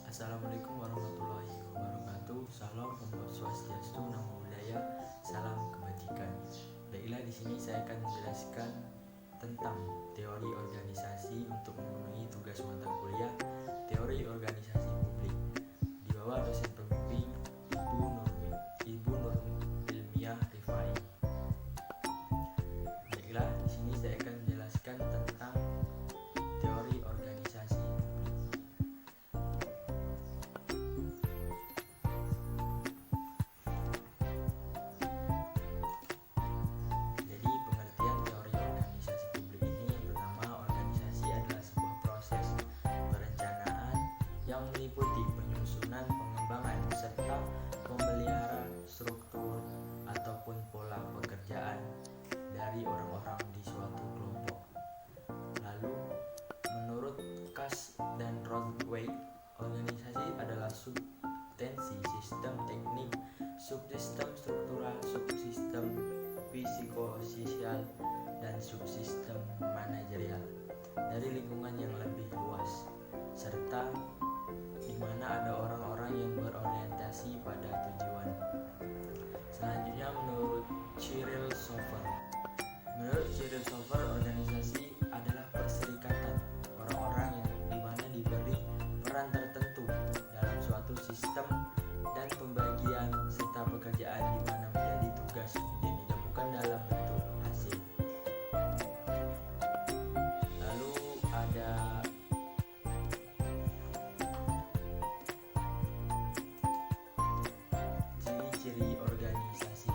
Assalamualaikum warahmatullahi wabarakatuh. Salam, Om Swastiastu, Namo Buddhaya, salam kebajikan. Baiklah, di sini saya akan menjelaskan tentang teori organisasi untuk memenuhi tugas mata kuliah teori organisasi publik di bawah dosen pembimbing Ibu Nur Ilmiah Rifai. Baiklah, di sini saya akan menjelaskan tentang teori organisasi. Jadi pengertian teori organisasi publik ini yang pertama, organisasi adalah sebuah proses perencanaan yang meliputi penyusunan, pengembangan, serta pemeliharaan struktur ataupun pola pekerjaan dari orang-orang di suatu kelompok. Lalu, menurut Cass dan Rothway, organisasi adalah substansi, sistem teknik, subsistem struktural, subsistem psikososial, dan subsistem manajerial dari lingkungan yang lebih luas, serta di mana ada orang-orang yang berorientasi pada tujuan. Selanjutnya, menurut Cyril Sofer, organisasi adalah perserikatan orang-orang yang dimana diberi peran tertentu dalam suatu sistem dan pembagian serta pekerjaan di mana menjadi tugas menjadi bukan dalam bentuk hasil. Lalu ada ciri-ciri organisasi.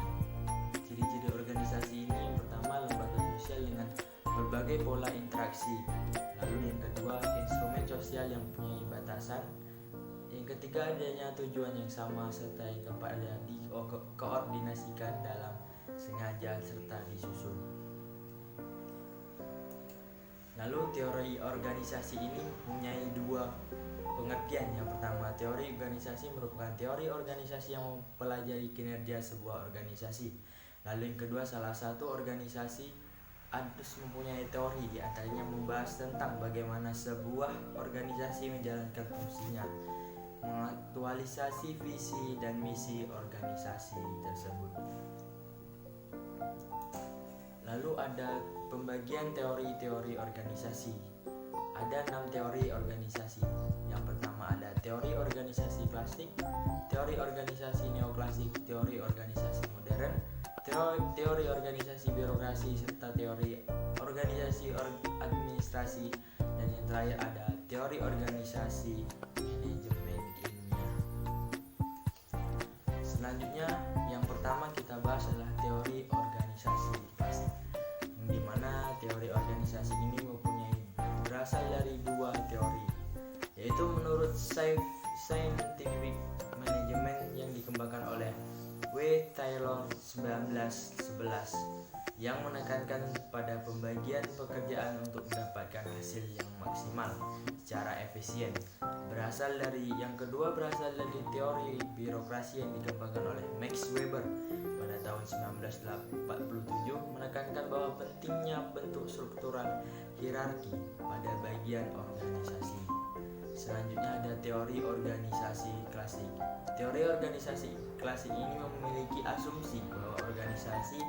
Ciri-ciri organisasi ini yang pertama, lembaga sosial dengan berbagai pola interaksi. Lalu yang kedua, instrumen sosial yang punya batasan. Yang ketiga, adanya tujuan yang sama serta yang keempat adalah dikoordinasikan dalam sengaja serta disusun. Lalu teori organisasi ini mempunyai dua pengertian. Yang pertama, teori organisasi merupakan teori organisasi yang mempelajari kinerja sebuah organisasi. Lalu yang kedua, salah satu organisasi harus mempunyai teori, di antaranya membahas tentang bagaimana sebuah organisasi menjalankan fungsinya, mengaktualisasi visi dan misi organisasi tersebut. Lalu ada pembagian teori-teori organisasi. Ada 6 teori organisasi. Yang pertama ada teori organisasi klasik, teori organisasi neoklasik, teori organisasi modern, teori organisasi birokrasi, serta teori organisasi administrasi, dan yang terakhir ada teori organisasi manajemen ilmiah. Selanjutnya, yang pertama kita bahas adalah teori organisasi klasik, di mana teori organisasi ini berasal dari dua teori, yaitu menurut Scientific Management yang dikembangkan oleh W. Taylor 1911 yang menekankan pada pembagian pekerjaan untuk mendapatkan hasil yang maksimal secara efisien. Yang kedua berasal dari teori birokrasi yang dikembangkan oleh Max Weber pada tahun 1947, menekankan bahwa pentingnya bentuk struktural hierarki pada bagian organisasi. Selanjutnya ada teori organisasi klasik. Teori organisasi klasik ini memiliki asumsi bahwa organisasi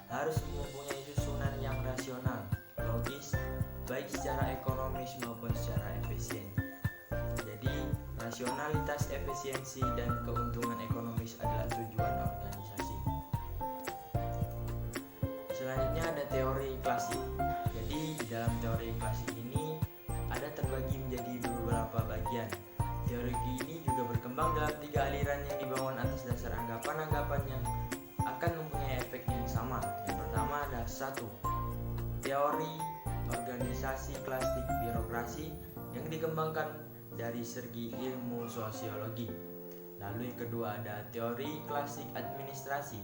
harus mempunyai susunan yang rasional, logis, baik secara ekonomis maupun secara efisien. Jadi, rasionalitas, efisiensi, dan keuntungan ekonomis adalah tujuan organisasi. Selanjutnya ada teori klasik. Jadi, di dalam teori klasik ini ada terbagi menjadi beberapa bagian. Teori ini juga berkembang dalam 3 aliran yang dibangun atas dasar anggapan-anggapan yang akan mempunyai efek yang sama. Yang pertama ada 1. Teori organisasi klasik birokrasi yang dikembangkan dari segi ilmu sosiologi. Lalu yang kedua ada teori klasik administrasi,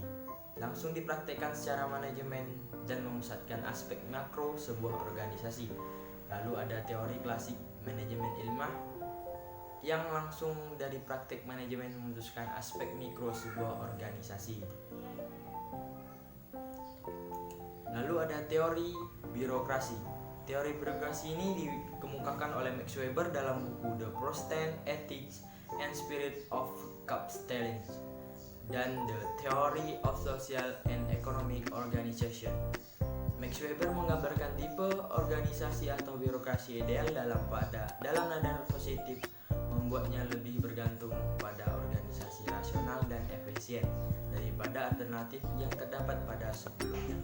langsung dipraktekkan secara manajemen dan memusatkan aspek makro sebuah organisasi. Lalu ada teori klasik manajemen ilmiah yang langsung dari praktek manajemen memutuskan aspek mikro sebuah organisasi. Lalu ada teori birokrasi. Teori birokrasi ini dikemukakan oleh Max Weber dalam buku The Protestant Ethics and Spirit of Capitalism, dan The Theory of Social and Economic Organization. Max Weber menggambarkan tipe organisasi atau birokrasi ideal dalam nada positif, membuatnya lebih bergantung pada organisasi rasional dan efisien daripada alternatif yang terdapat pada sebelumnya,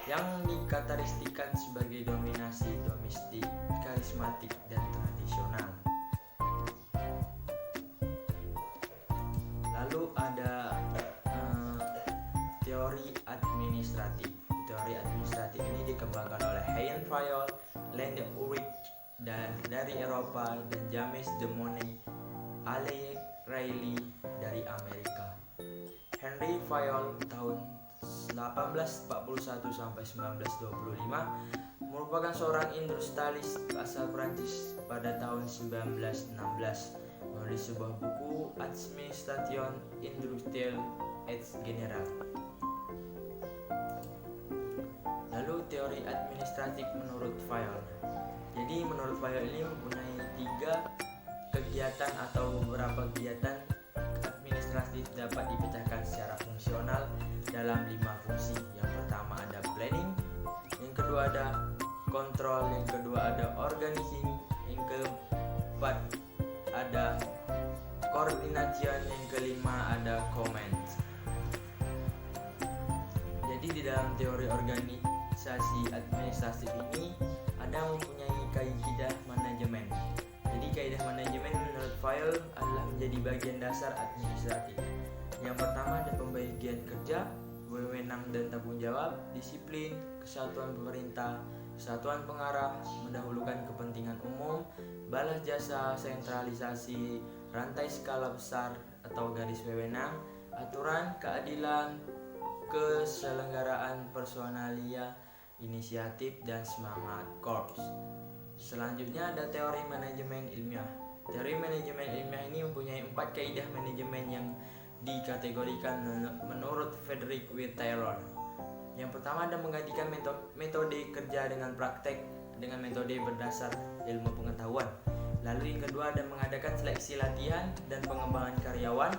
yang dikarakteristikan sebagai dominasi domestik, karismatik, dan tradisional. Lalu ada teori administratif. Teori administratif ini dikembangkan oleh Hein Fayol, Lende Ulrich dari Eropa, dan James de Monnet Riley dari Amerika. Henry Fayol tahun 1841 sampai 1925 merupakan seorang industrialis asal Prancis. Pada tahun 1916 menulis sebuah buku Administration Industrielle et Générale. Lalu teori administratif menurut Fayol. Jadi menurut Fayol ini mempunyai 3 kegiatan atau beberapa kegiatan administratif dapat dipecahkan secara fungsional dalam 5 fungsi. Yang pertama ada planning, yang kedua ada control, yang kedua ada organizing, yang keempat ada coordination, yang kelima ada command. Jadi di dalam teori organisasi administratif ini ada mempunyai kaidah manajemen. Jadi kaidah manajemen menurut Fayol adalah menjadi bagian dasar administratif. Yang pertama ada pembagian kerja, wewenang dan tanggung jawab, disiplin, kesatuan pemerintah, kesatuan pengarah, mendahulukan kepentingan umum, balas jasa, sentralisasi, rantai skala besar atau garis wewenang, aturan, keadilan, keselenggaraan, personalia, inisiatif, dan semangat korps. Selanjutnya ada teori manajemen ilmiah. Teori manajemen ilmiah ini mempunyai 4 kaidah manajemen yang dikategorikan menurut Frederick W. Taylor. Yang pertama ada menggantikan metode kerja dengan praktek dengan metode berdasar ilmu pengetahuan. Lalu yang kedua ada mengadakan seleksi latihan dan pengembangan karyawan.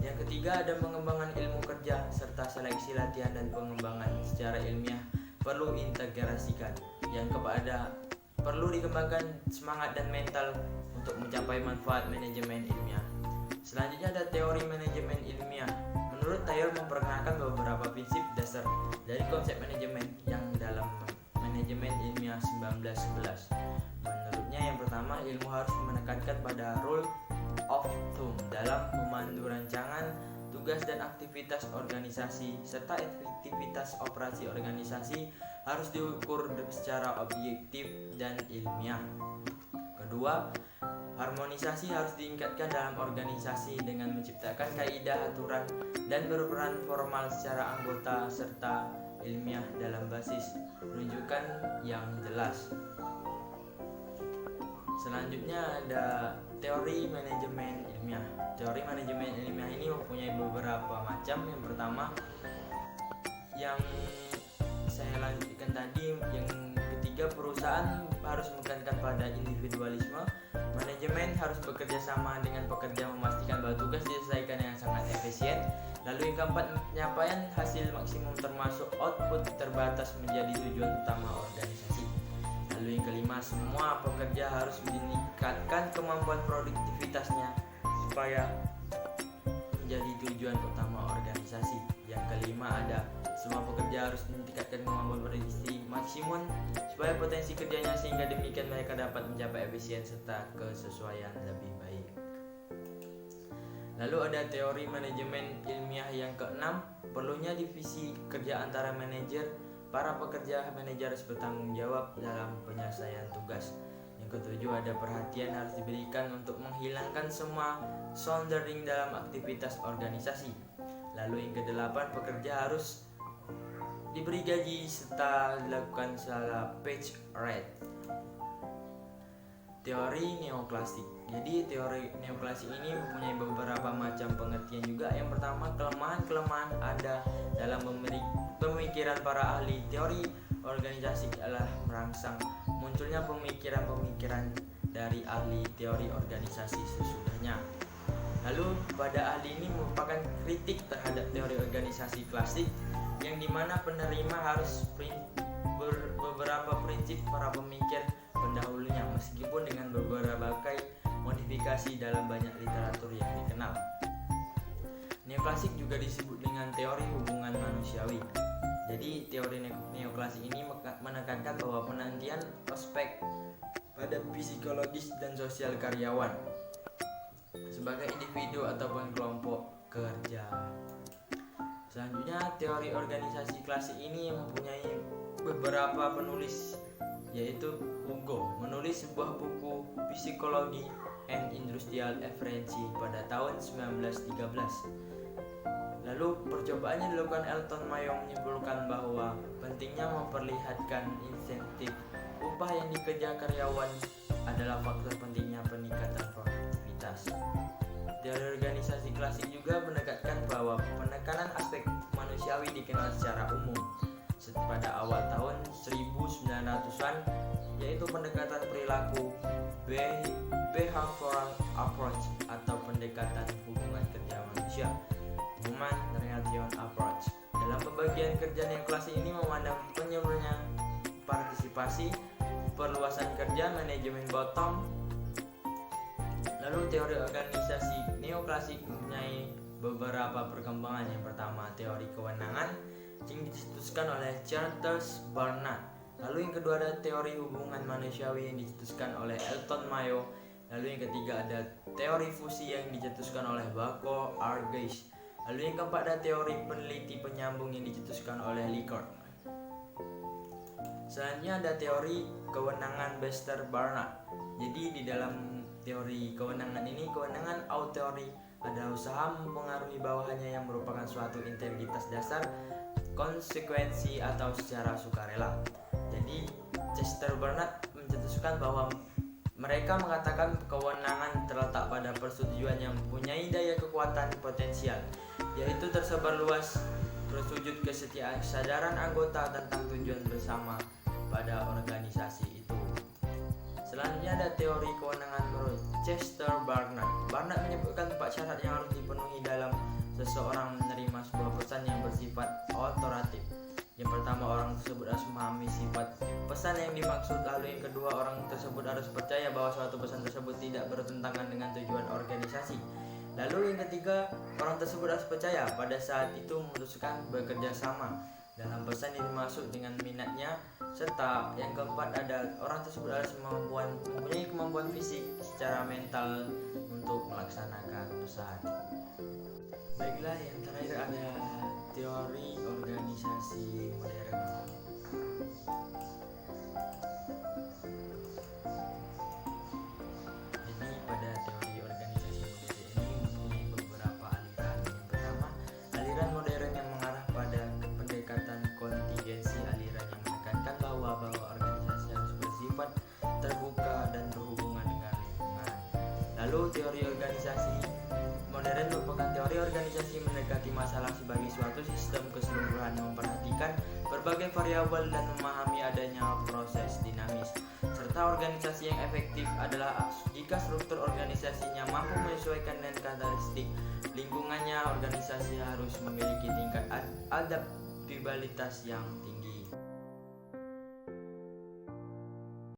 Yang ketiga ada pengembangan ilmu kerja serta seleksi latihan dan pengembangan secara ilmiah perlu integrasikan. Yang kepada perlu dikembangkan semangat dan mental untuk mencapai manfaat manajemen ilmiah. Selanjutnya ada teori manajemen ilmiah. Menurut Taylor memperkenalkan beberapa prinsip dasar dari konsep manajemen yang dalam manajemen ilmiah 1911. Menurutnya yang pertama, ilmu harus menekankan pada rule of thumb dalam memandu rancangan, tugas dan aktivitas organisasi, serta efektivitas operasi organisasi harus diukur secara objektif dan ilmiah. Kedua, harmonisasi harus ditingkatkan dalam organisasi dengan menciptakan kaidah, aturan, dan berperan formal secara anggota serta ilmiah dalam basis rujukan yang jelas. Selanjutnya ada teori manajemen ilmiah. Teori manajemen ilmiah ini mempunyai beberapa macam. Yang pertama yang saya lanjutkan tadi, yang ketiga perusahaan harus menekankan pada individualisme. Manajemen harus bekerja sama dengan pekerja memastikan bahwa tugas diselesaikan dengan sangat efisien. Lalu yang keempat, pencapaian hasil maksimum termasuk output terbatas menjadi tujuan utama organisasi. Lalu yang kelima, semua pekerja harus meningkatkan kemampuan produktivitasnya supaya menjadi tujuan utama organisasi. Yang kelima ada semua pekerja harus meningkatkan kemampuan produksi maksimum supaya potensi kerjanya, sehingga demikian mereka dapat mencapai efisien serta kesesuaian lebih baik. Lalu ada teori manajemen ilmiah yang keenam, perlunya divisi kerja antara manajer. Para pekerja manajer harus bertanggung jawab dalam penyelesaian tugas. Yang ketujuh ada perhatian harus diberikan untuk menghilangkan semua soundering dalam aktivitas organisasi. Lalu yang kedelapan, pekerja harus diberi gaji serta dilakukan secara pay rate. Teori neoklasik. Jadi teori neoklasik ini mempunyai beberapa macam pengertian juga. Yang pertama, kelemahan-kelemahan ada dalam pemikiran para ahli teori organisasi adalah merangsang munculnya pemikiran-pemikiran dari ahli teori organisasi sesudahnya. Lalu pada ahli ini merupakan kritik terhadap teori organisasi klasik yang dimana penerima harus beberapa prinsip para pemikir pendahulunya meskipun dengan berbagai modifikasi dalam banyak literatur yang dikenal. Neoklasik juga disebut dengan teori hubungan manusiawi. Jadi teori neoklasik ini menekankan bahwa penantian aspek pada psikologis dan sosial karyawan sebagai individu ataupun kelompok kerja. Selanjutnya, teori organisasi klasik ini mempunyai beberapa penulis, yaitu Hugo menulis sebuah buku Psikologi and Industrial Efficiency pada tahun 1913. Lalu percobaannya dilakukan Elton Mayo menyimpulkan bahwa pentingnya memperlihatkan insentif upah yang dikejar karyawan adalah faktor pentingnya peningkatan produktivitas. Teori organisasi klasik juga menekankan bahwa penekanan aspek manusiawi dikenal secara umum pada awal tahun 1900-an, yaitu pendekatan perilaku behavioral approach atau pendekatan hubungan kerja manusia, human relation approach. Dalam pembagian kerja neoklasik ini memandang penyebabnya partisipasi, perluasan kerja, manajemen bottom. Lalu teori organisasi neoklasik mempunyai beberapa perkembangan. Yang pertama, teori kewenangan yang dicetuskan oleh Charles Barnard. Lalu yang kedua ada teori hubungan manusiawi yang dicetuskan oleh Elton Mayo. Lalu yang ketiga ada teori fusi yang dicetuskan oleh Bako Argeish. Lalu yang keempat ada teori peneliti penyambung yang dicetuskan oleh Likert. Selanjutnya ada teori kewenangan Bester Barnard. Jadi di dalam teori kewenangan ini, kewenangan authority adalah usaha mempengaruhi bawahannya yang merupakan suatu integritas dasar, konsekuensi atau secara sukarela. Jadi Chester Barnard mencetuskan bahwa mereka mengatakan kewenangan terletak pada persetujuan yang mempunyai daya kekuatan potensial, yaitu tersebar luas, bersujud kesadaran anggota tentang tujuan bersama pada organisasi itu. Selanjutnya ada teori kewenangan menurut Chester Barnard. Barnard menyebutkan 4 syarat yang harus dipenuhi dalam seseorang menerima sebuah pesan yang bersifat otoratif. Yang pertama, orang tersebut harus memahami sifat pesan yang dimaksud. Lalu yang kedua, orang tersebut harus percaya bahwa suatu pesan tersebut tidak bertentangan dengan tujuan organisasi. Lalu yang ketiga, orang tersebut harus percaya pada saat itu memutuskan bekerja sama dalam pesan yang dimaksud dengan minatnya. Serta yang keempat ada orang tersebut harus mempunyai kemampuan fisik secara mental untuk melaksanakan pesan. Baiklah, yang terakhir ada teori organisasi modern. Jadi pada teori organisasi modern ini mempunyai beberapa aliran. Yang pertama, aliran modern yang mengarah pada pendekatan kontingensi. Aliran yang menekankan bahwa organisasi harus bersifat terbuka dan berhubungan dengan lingkungan. Lalu teori organisasi modern merupakan teori organisasi mendekati masalah sebagai suatu sistem keseluruhan yang memperhatikan berbagai variabel dan memahami adanya proses dinamis. Serta organisasi yang efektif adalah jika struktur organisasinya mampu menyesuaikan dengan karakteristik lingkungannya. Organisasi harus memiliki tingkat adaptabilitas yang tinggi.